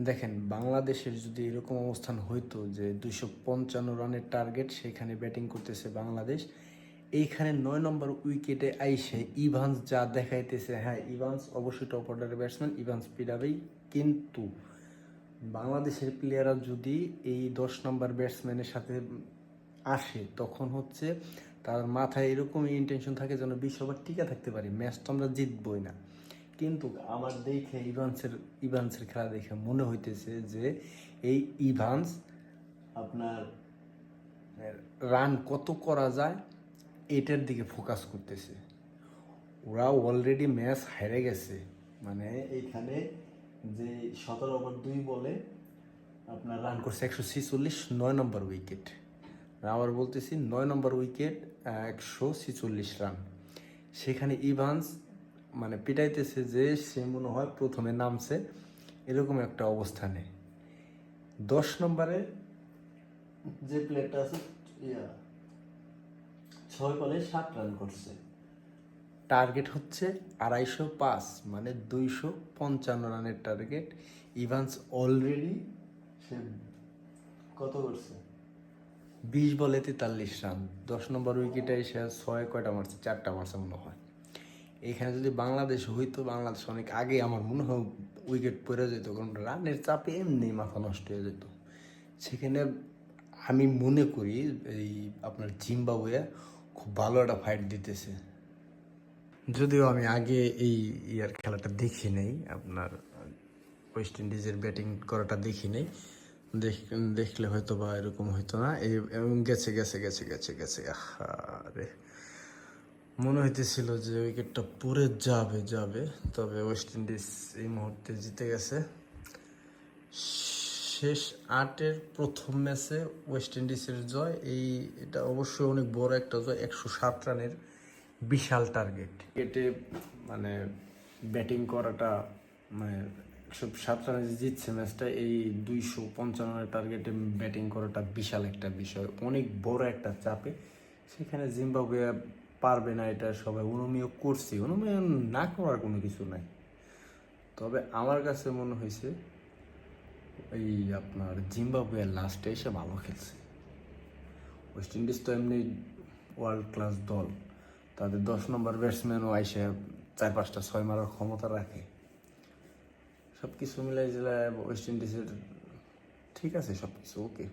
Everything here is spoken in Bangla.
দেখেন, বাংলাদেশের যদি এরকম অবস্থান হইতো যে 255 রানের টার্গেট, সেখানে ব্যাটিং করতেছে বাংলাদেশ, এইখানে 9 নম্বর উইকেটে আইসে ইভান্স যা দেখাইতেছে, হ্যাঁ ইভান্স অবশ্যই টপ অর্ডারের ব্যাটসম্যান, ইভান্স পিটাবেই, কিন্তু বাংলাদেশের প্লেয়াররা যদি এই 10 নম্বর ব্যাটসম্যানের সাথে আসে, তখন হচ্ছে তার মাথায় এরকমই ইন্টেনশন থাকে যেন 20 ওভার টিকে থাকতে পারি, ম্যাচ তো আমরা জিতবই না। কিন্তু আমার দেখে ইভান্সের খেলা দেখে মনে হইতেছে যে এই ইভান্স আপনার রান কত করা যায় এটার দিকে ফোকাস করতেছে। ওরা অলরেডি ম্যাচ হেরে গেছে, মানে এইখানে যে 17 ওভার 2 বলে আপনার রান করছে 146, 9 নম্বর উইকেট। আবার বলতেছি 9 নম্বর উইকেট, 146 রান। সেখানে ইভান্স মানে পিটাইতেছে যে সে মনে হয় প্রথমে নামছে, এরকম একটা অবস্থানে। 10 নম্বরে যে প্লেয়ারটা আছে 6 বলে 7 রান করছে, টার্গেট হচ্ছে 205, মানে 255 রানের টার্গেট। ইভান্স অলরেডি সে কত করছে, 20 বলে 43 রান। 10 নম্বর উইকেটে এসে 6 কয়টা মারছে, 4টা মারছে মনে হয়। এখানে যদি বাংলাদেশ হইতো, বাংলাদেশ অনেক আগে আমার মনে হয় উইকেট পড়ে যেত, কারণ রানের চাপে এমনি মাথা নষ্ট হয়ে যেত সেখানে। আমি মনে করি এই আপনার জিম্বাবুয়ে খুব ভালো একটা ফাইট দিতেছে, যদিও আমি আগে এই ইয়ার খেলাটা দেখি নেই, আপনার ওয়েস্ট ইন্ডিজের ব্যাটিং করাটা দেখি নেই। দেখলে হয়তো বা এরকম হইতো না। এবং গেছে গেছে গেছে গেছে গেছে আরে মনে হইতেছিল যে উইকেটটা পড়ে যাবে যাবে, তবে ওয়েস্ট ইন্ডিজ এই মুহূর্তে জিতে গেছে। শেষ 8-এর প্রথম ম্যাচে ওয়েস্ট ইন্ডিজের জয়, এটা অবশ্যই অনেক বড় একটা জয়। 107 রানের বিশাল টার্গেট, এতে মানে ব্যাটিং করাটা, মানে 107 রানে জিতছে ম্যাচটা, এই 255 টার্গেটে ব্যাটিং করাটা বিশাল একটা বিষয়, অনেক বড় একটা চাপে। সেখানে জিম্বাবুয়ে পারবে না, এটা সবাই অনুমেয় করছে, অনুমেয় না করার কোনো কিছু নাই। তবে আমার কাছে মনে হয়েছে এই আপনার জিম্বাবুয়ে লাস্টে এসে ভালো খেলছে। ওয়েস্ট ইন্ডিজ তো এমনি ওয়ার্ল্ড ক্লাস দল, তাদের 10 নম্বর ব্যাটসম্যানও আইসে 4-5টা 6 মারার ক্ষমতা রাখে। সব কিছু মিলাই জেলায় ওয়েস্ট ইন্ডিজের ঠিক আছে, সব কিছু ওকে।